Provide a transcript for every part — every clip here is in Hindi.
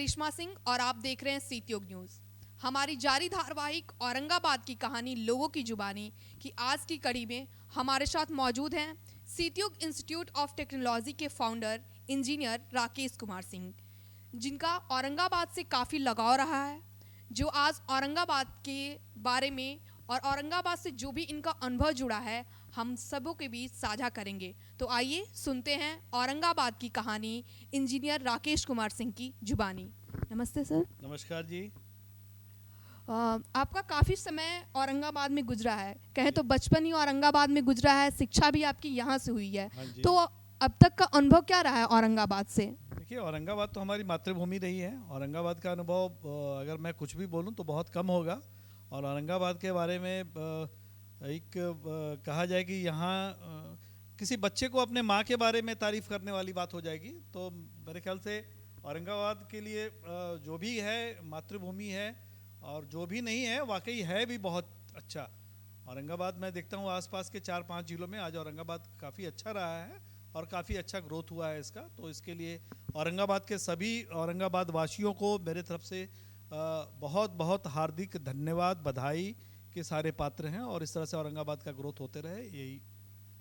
करिश्मा सिंह और आप देख रहे हैं सीतयोग न्यूज़। हमारी जारी धारावाहिक औरंगाबाद की कहानी लोगों की जुबानी की आज की कड़ी में हमारे साथ मौजूद हैं सीतयोग इंस्टीट्यूट ऑफ टेक्नोलॉजी के फाउंडर इंजीनियर राकेश कुमार सिंह, जिनका औरंगाबाद से काफ़ी लगाव रहा है, जो आज औरंगाबाद के बारे में और औरंगाबाद से जो भी इनका अनुभव जुड़ा है हम सबों के बीच साझा करेंगे। तो आइए सुनते हैं औरंगाबाद की कहानी इंजीनियर राकेश कुमार सिंह की जुबानी। नमस्ते सर। नमस्कार जी। आपका काफ़ी समय औरंगाबाद में गुजरा है, कहें तो बचपन ही औरंगाबाद में गुजरा है, शिक्षा भी आपकी यहाँ से हुई है। हाँ जी। तो अब तक का अनुभव क्या रहा है औरंगाबाद से? देखिए, औरंगाबाद तो हमारी मातृभूमि रही है। औरंगाबाद का अनुभव अगर मैं कुछ भी बोलूं तो बहुत कम होगा। और औरंगाबाद के बारे में कहा जाए कि यहाँ किसी बच्चे को अपने माँ के बारे में तारीफ़ करने वाली बात हो जाएगी। तो मेरे ख्याल से औरंगाबाद के लिए जो भी है मातृभूमि है, और जो भी नहीं है वाकई है भी बहुत अच्छा। औरंगाबाद मैं देखता हूँ आसपास के 4-5 जिलों में आज औरंगाबाद काफ़ी अच्छा रहा है और काफ़ी अच्छा ग्रोथ हुआ है इसका। तो इसके लिए औरंगाबाद के सभी औरंगाबाद वासियों को मेरे तरफ से बहुत बहुत हार्दिक धन्यवाद, बधाई के सारे पात्र हैं। और इस तरह से औरंगाबाद का ग्रोथ होते रहे, यही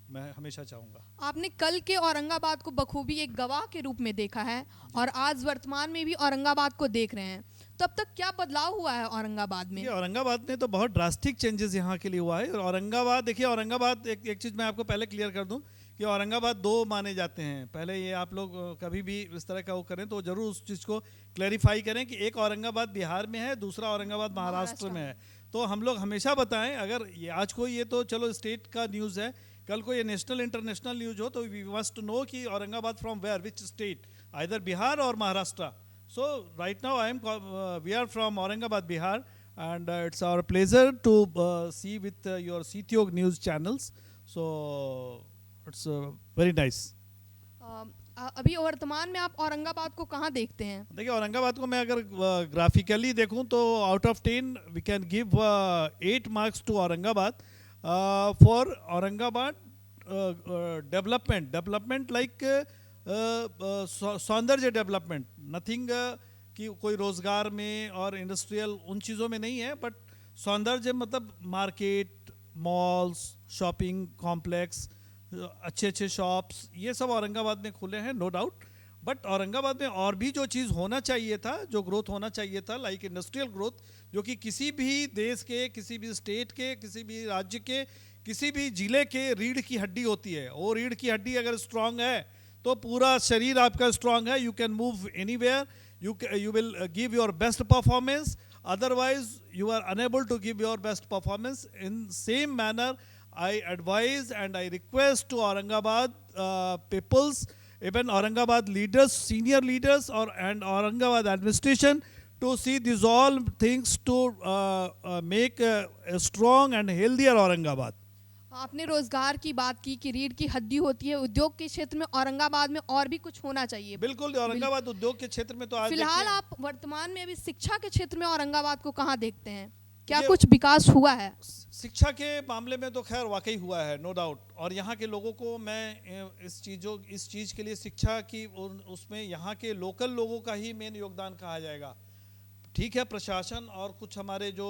मैं हमेशा चाहूँगा। आपने कल के औरंगाबाद को बखूबी एक गवाह के रूप में देखा है और आज वर्तमान में भी औरंगाबाद को देख रहे हैं। तो अब तक क्या बदलाव हुआ है औरंगाबाद में? औरंगाबाद में तो बहुत ड्रास्टिक चेंजेस यहाँ के लिए हुआ है। औरंगाबाद देखिए, औरंगाबाद एक चीज़ मैं आपको पहले क्लियर कर दूं कि औरंगाबाद दो माने जाते हैं। पहले ये आप लोग कभी भी इस तरह का वो करें तो ज़रूर उस चीज़ को क्लैरिफाई करें कि एक औरंगाबाद बिहार में है, दूसरा औरंगाबाद महाराष्ट्र में है। तो हम लोग हमेशा बताएं, अगर ये आज को ये तो चलो स्टेट का न्यूज़ है, कल को ये नेशनल इंटरनेशनल न्यूज़ हो तो वी मस्ट नो कि Aurangabad from where, which state, either Bihar or Maharashtra. So right now we are from Aurangabad, Bihar, and it's our pleasure to see with your CTO news channels. So it's very nice. अभी वर्तमान में आप औरंगाबाद को कहाँ देखते हैं? देखिए, औरंगाबाद को मैं अगर ग्राफिकली देखूं तो out of 10 we can give 8 marks to Aurangabad for Aurangabad development like सौंदर्य डेवलपमेंट, नथिंग कि कोई रोजगार में और इंडस्ट्रियल उन चीज़ों में नहीं है, बट सौंदर्य मतलब मार्केट, मॉल्स, शॉपिंग कॉम्प्लेक्स, अच्छे अच्छे शॉप्स, ये सब औरंगाबाद में खुले हैं, नो डाउट। बट औरंगाबाद में और भी जो चीज़ होना चाहिए था, जो ग्रोथ होना चाहिए था, लाइक इंडस्ट्रियल ग्रोथ, जो कि किसी भी देश के, किसी भी स्टेट के, किसी भी राज्य के, किसी भी जिले के रीढ़ की हड्डी होती है। वो रीढ़ की हड्डी अगर स्ट्रांग है तो पूरा शरीर आपका स्ट्रांग है, you can move anywhere, you will give your best performance, otherwise you are unable to give your best performance. In same manner I advise and I request to Aurangabad peoples, even Aurangabad leaders, senior leaders, and Aurangabad administration to see these all things to make a strong and healthier Aurangabad. आपने रोजगार की बात की कि रीढ़ की हड्डी होती है, उद्योग के क्षेत्र में औरंगाबाद में और भी कुछ होना चाहिए। बिल्कुल, औरंगाबाद उद्योग के क्षेत्र में तो आज फिलहाल आप वर्तमान में अभी शिक्षा के क्षेत्र में औरंगाबाद को कहाँ देखते हैं? क्या कुछ विकास हुआ है? शिक्षा के मामले में तो खैर वाकई हुआ है, नो डाउट। और यहाँ के लोगों को मैं इस चीज़ के लिए शिक्षा की उसमें यहाँ के लोकल लोगों का ही मेन योगदान कहा जाएगा। ठीक है, प्रशासन और कुछ हमारे जो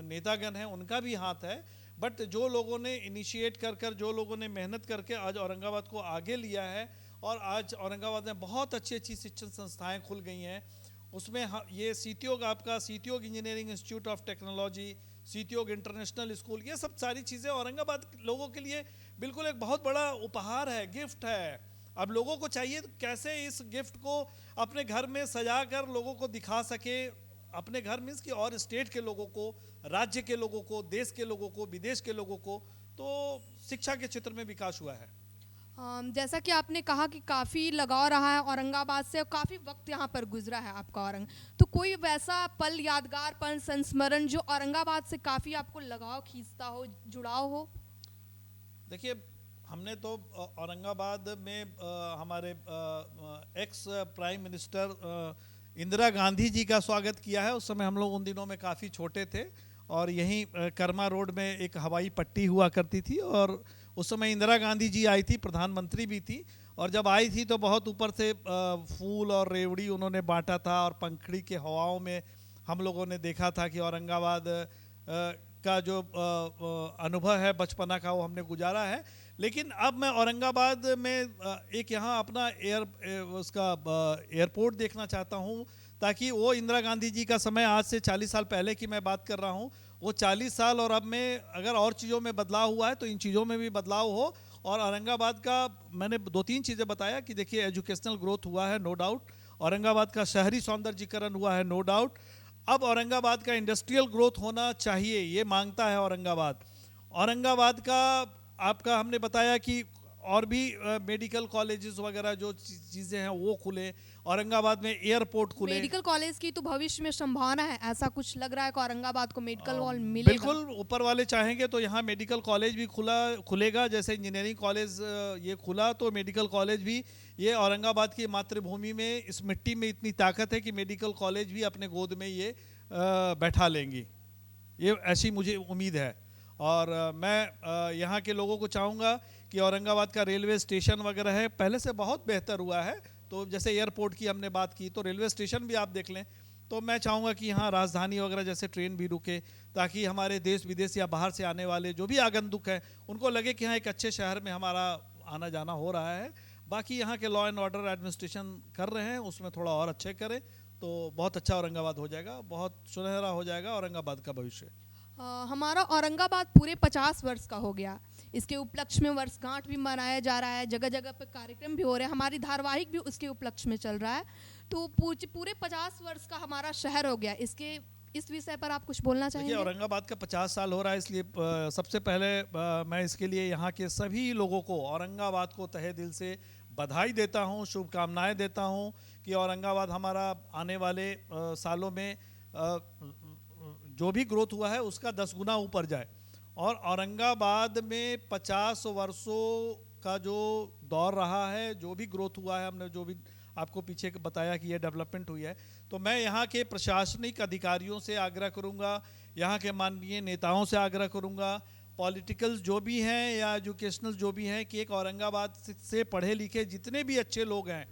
नेतागण हैं उनका भी हाथ है, बट जो लोगों ने इनिशिएट कर जो लोगों ने मेहनत करके आज औरंगाबाद को आगे लिया है, और आज औरंगाबाद में बहुत अच्छी अच्छी शिक्षण संस्थाएँ खुल गई हैं। उसमें ये सीतयोग, आपका Sitayog engineering institute of technology, Sitayog international school, ये सब सारी चीज़ें औरंगाबाद लोगों के लिए बिल्कुल एक बहुत बड़ा उपहार है, गिफ्ट है। अब लोगों को चाहिए कैसे इस गिफ्ट को अपने घर में सजा कर लोगों को दिखा सके, अपने घर मीन्स कि और स्टेट के लोगों को, राज्य के लोगों को, देश के लोगों को, विदेश के लोगों को। तो शिक्षा के क्षेत्र में विकास हुआ है। जैसा कि आपने कहा कि काफ़ी लगाव रहा है औरंगाबाद से और काफ़ी वक्त यहाँ पर गुजरा है आपका तो कोई वैसा पल, यादगार पल, संस्मरण जो औरंगाबाद से काफ़ी आपको लगाव खींचता हो, जुड़ाव हो? देखिए, हमने तो औरंगाबाद में हमारे ex prime minister Indira Gandhi ji का स्वागत किया है। उस समय हम लोग उन दिनों में काफ़ी छोटे थे और यहीं कर्मा रोड में एक हवाई पट्टी हुआ करती थी, और उस समय इंदिरा गांधी जी आई थी, प्रधानमंत्री भी थी। और जब आई थी तो बहुत ऊपर से फूल और रेवड़ी उन्होंने बांटा था, और पंखड़ी के हवाओं में हम लोगों ने देखा था कि औरंगाबाद का जो अनुभव है बचपना का वो हमने गुजारा है। लेकिन अब मैं औरंगाबाद में एक यहाँ अपना उसका एयरपोर्ट देखना चाहता हूँ, ताकि वो इंदिरा गांधी जी का समय, आज से 40 साल पहले की मैं बात कर रहा हूँ, वो 40 साल और अब में अगर और चीज़ों में बदलाव हुआ है तो इन चीज़ों में भी बदलाव हो। और औरंगाबाद का मैंने 2-3 चीज़ें बताया कि देखिए एजुकेशनल ग्रोथ हुआ है, नो डाउट। औरंगाबाद का शहरी सौंदर्यीकरण हुआ है, नो डाउट। अब औरंगाबाद का इंडस्ट्रियल ग्रोथ होना चाहिए, ये मांगता है औरंगाबाद। औरंगाबाद का आपका हमने बताया कि और भी मेडिकल कॉलेजेस वगैरह जो चीज़ें हैं वो खुले, औरंगाबाद में एयरपोर्ट खुले। मेडिकल कॉलेज की तो भविष्य में संभावना है, ऐसा कुछ लग रहा है कि औरंगाबाद को मेडिकल हॉल मिलेगा। बिल्कुल, ऊपर वाले चाहेंगे तो यहाँ मेडिकल कॉलेज भी खुलेगा, जैसे इंजीनियरिंग कॉलेज ये खुला तो मेडिकल कॉलेज भी। ये औरंगाबाद की मातृभूमि में, इस मिट्टी में इतनी ताकत है कि मेडिकल कॉलेज भी अपने गोद में ये बैठा लेंगी, ये ऐसी मुझे उम्मीद है। और मैं यहाँ के लोगों को चाहूँगा कि औरंगाबाद का रेलवे स्टेशन वगैरह है पहले से बहुत बेहतर हुआ है। तो जैसे एयरपोर्ट की हमने बात की, तो रेलवे स्टेशन भी आप देख लें। तो मैं चाहूँगा कि यहाँ राजधानी वगैरह जैसे ट्रेन भी रुके, ताकि हमारे देश विदेश या बाहर से आने वाले जो भी आगंतुक हैं उनको लगे कि हाँ एक अच्छे शहर में हमारा आना जाना हो रहा है। बाकी यहाँ के लॉ एंड ऑर्डर एडमिनिस्ट्रेशन कर रहे हैं, उसमें थोड़ा और अच्छे करें तो बहुत अच्छा औरंगाबाद हो जाएगा, बहुत सुनहरा हो जाएगा औरंगाबाद का भविष्य। हमारा औरंगाबाद पूरे 50 वर्ष का हो गया। इसके उपलक्ष्य में वर्षगांठ भी मनाया जा रहा है, जगह जगह पे कार्यक्रम भी हो रहे हैं, हमारी धारावाहिक भी उसके उपलक्ष्य में चल रहा है। तो पूरे 50 वर्ष का हमारा शहर हो गया। इस विषय पर आप कुछ बोलना चाहेंगे? औरंगाबाद का 50 साल हो रहा है, इसलिए सबसे पहले मैं इसके लिए यहाँ के सभी लोगों को, औरंगाबाद को तहे दिल से बधाई देता हूँ, शुभकामनाएं देता हूँ कि औरंगाबाद हमारा आने वाले सालों में जो भी ग्रोथ हुआ है उसका 10 गुना ऊपर जाए। और औरंगाबाद में 50 वर्षों का जो दौर रहा है, जो भी ग्रोथ हुआ है, हमने जो भी आपको पीछे बताया कि ये डेवलपमेंट हुई है, तो मैं यहाँ के प्रशासनिक अधिकारियों से आग्रह करूँगा, यहाँ के माननीय नेताओं से आग्रह करूँगा, पॉलिटिकल जो भी हैं या एजुकेशनल जो भी हैं, कि एक औरंगाबाद से पढ़े लिखे जितने भी अच्छे लोग हैं,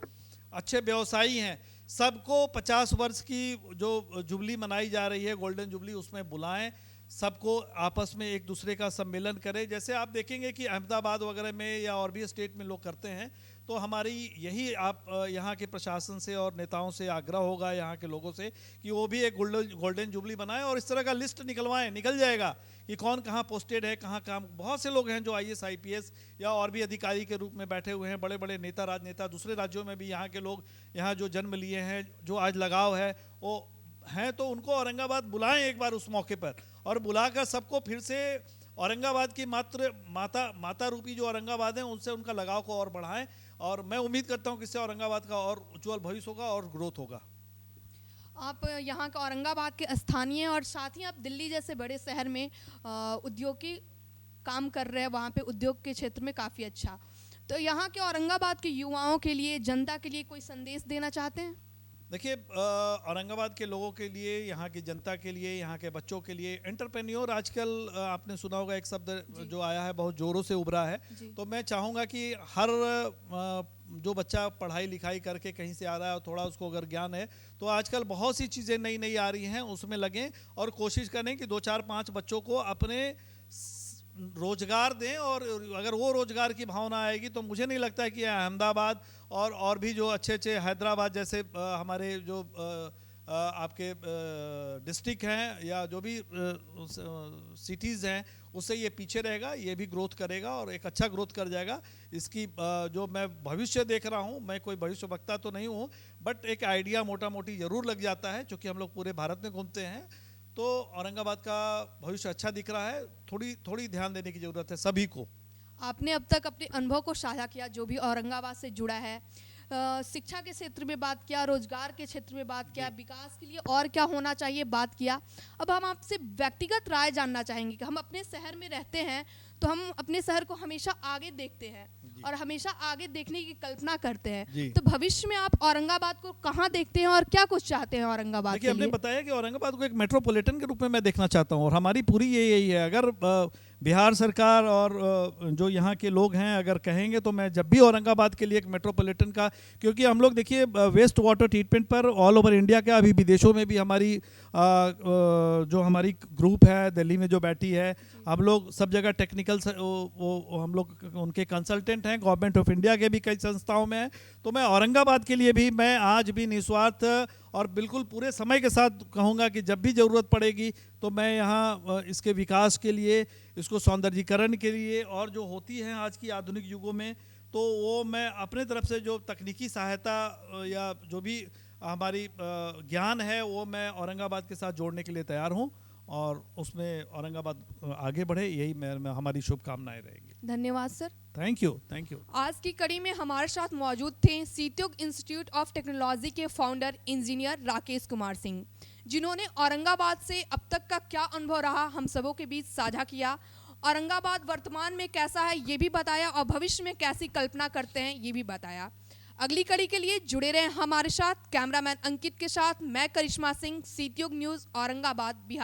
अच्छे व्यवसायी हैं, सबको 50 वर्ष की जो जुबली मनाई जा रही है, गोल्डन जुबली, उसमें बुलाएं, सबको आपस में एक दूसरे का सम्मेलन करें। जैसे आप देखेंगे कि अहमदाबाद वगैरह में या और भी स्टेट में लोग करते हैं। तो हमारी यही आप यहाँ के प्रशासन से और नेताओं से आग्रह होगा, यहाँ के लोगों से, कि वो भी एक गोल्डन जुबली बनाएं और इस तरह का लिस्ट निकलवाएं, निकल जाएगा कि कौन कहाँ पोस्टेड है, कहाँ काम। बहुत से लोग हैं जो IAS IPS या और भी अधिकारी के रूप में बैठे हुए हैं, बड़े बड़े नेता, राजनेता, दूसरे राज्यों में भी यहाँ के लोग, यहाँ जो जन्म लिए हैं, जो आज लगाव है वो हैं, तो उनको औरंगाबाद बुलाएं एक बार उस मौके पर, और बुलाकर सबको फिर से औरंगाबाद की माता रूपी जो औरंगाबाद है उनसे उनका लगाव को और बढ़ाएं। और मैं उम्मीद करता हूं कि इससे औरंगाबाद का और उज्जवल भविष्य होगा और ग्रोथ होगा। आप यहाँ का औरंगाबाद के स्थानीय और साथ ही आप दिल्ली जैसे बड़े शहर में उद्योग की काम कर रहे हैं, वहाँ पे उद्योग के क्षेत्र में काफ़ी अच्छा। तो यहाँ के औरंगाबाद के युवाओं के लिए, जनता के लिए कोई संदेश देना चाहते हैं? देखिए, औरंगाबाद के लोगों के लिए, यहाँ की जनता के लिए, यहाँ के बच्चों के लिए, एंटरप्रेन्योर आजकल आपने सुना होगा एक शब्द जो आया है, बहुत ज़ोरों से उभरा है। तो मैं चाहूँगा कि हर जो बच्चा पढ़ाई लिखाई करके कहीं से आ रहा है और थोड़ा उसको अगर ज्ञान है, तो आजकल बहुत सी चीज़ें नई नई आ रही हैं, उसमें लगें और कोशिश करें कि 2-4-5 बच्चों को अपने रोजगार दें। और अगर वो रोजगार की भावना आएगी तो मुझे नहीं लगता है कि अहमदाबाद और भी जो अच्छे अच्छे, हैदराबाद जैसे हमारे जो आपके डिस्ट्रिक्ट हैं या जो भी सिटीज़ हैं, उससे ये पीछे रहेगा। ये भी ग्रोथ करेगा और एक अच्छा ग्रोथ कर जाएगा। इसकी जो मैं भविष्य देख रहा हूँ, मैं कोई भविष्य वक्ता तो नहीं हूँ, बट एक आइडिया मोटा मोटी ज़रूर लग जाता है, क्योंकि हम लोग पूरे भारत में घूमते हैं। तो औरंगाबाद का भविष्य अच्छा दिख रहा है, थोड़ी ध्यान देने की ज़रूरत है सभी को। आपने अब तक अपने अनुभव को साझा किया, जो भी औरंगाबाद से जुड़ा है। शिक्षा के क्षेत्र में बात किया, रोजगार के क्षेत्र में बात किया, विकास के लिए और क्या होना चाहिए बात किया। अब हम आपसे व्यक्तिगत राय जानना चाहेंगे कि हम अपने शहर में रहते हैं तो हम अपने शहर को हमेशा आगे देखते हैं और हमेशा आगे देखने की कल्पना करते हैं। तो भविष्य में आप औरंगाबाद को कहाँ देखते हैं और क्या कुछ चाहते हैं औरंगाबाद के लिए? हमने बताया कि औरंगाबाद को एक मेट्रोपॉलिटन के रूप में मैं देखना चाहता हूँ और हमारी पूरी यही है। अगर बिहार सरकार और जो यहाँ के लोग हैं अगर कहेंगे तो मैं जब भी औरंगाबाद के लिए एक मेट्रोपॉलिटन का, क्योंकि हम लोग देखिए वेस्ट वाटर ट्रीटमेंट पर ऑल ओवर इंडिया का, अभी विदेशों में भी हमारी जो हमारी ग्रुप है दिल्ली में जो बैठी है, हम लोग सब जगह टेक्निकल वो हम लोग उनके कंसल्टेंट हैं, गवर्नमेंट ऑफ इंडिया के भी कई संस्थाओं में हैं। तो मैं औरंगाबाद के लिए भी मैं आज भी निस्वार्थ और बिल्कुल पूरे समय के साथ कहूँगा कि जब भी ज़रूरत पड़ेगी तो मैं यहाँ इसके विकास के लिए, इसको सौंदर्यीकरण के लिए, और जो होती हैं आज की आधुनिक युगों में, तो वो मैं अपने तरफ से जो तकनीकी सहायता या जो भी हमारी ज्ञान है वो मैं औरंगाबाद के साथ जोड़ने के लिए तैयार हूँ, और उसमें औरंगाबाद आगे बढ़े, यही मैं हमारी शुभकामनाएं रहेंगी। धन्यवाद sir. Thank you, thank you. आज की कड़ी में हमारे साथ मौजूद थे सीत्युग इंस्टीट्यूट ऑफ टेक्नोलॉजी के फाउंडर इंजीनियर राकेश कुमार सिंह, जिन्होंने औरंगाबाद से अब तक का क्या अनुभव रहा हम सबों के बीच साझा किया। औरंगाबाद वर्तमान में कैसा है ये भी बताया, और भविष्य में कैसी कल्पना करते हैं ये भी बताया। अगली कड़ी के लिए जुड़े रहें हमारे साथ। कैमरामैन अंकित के साथ मैं करिश्मा सिंह, सीत्युग न्यूज़, औरंगाबाद, बिहार।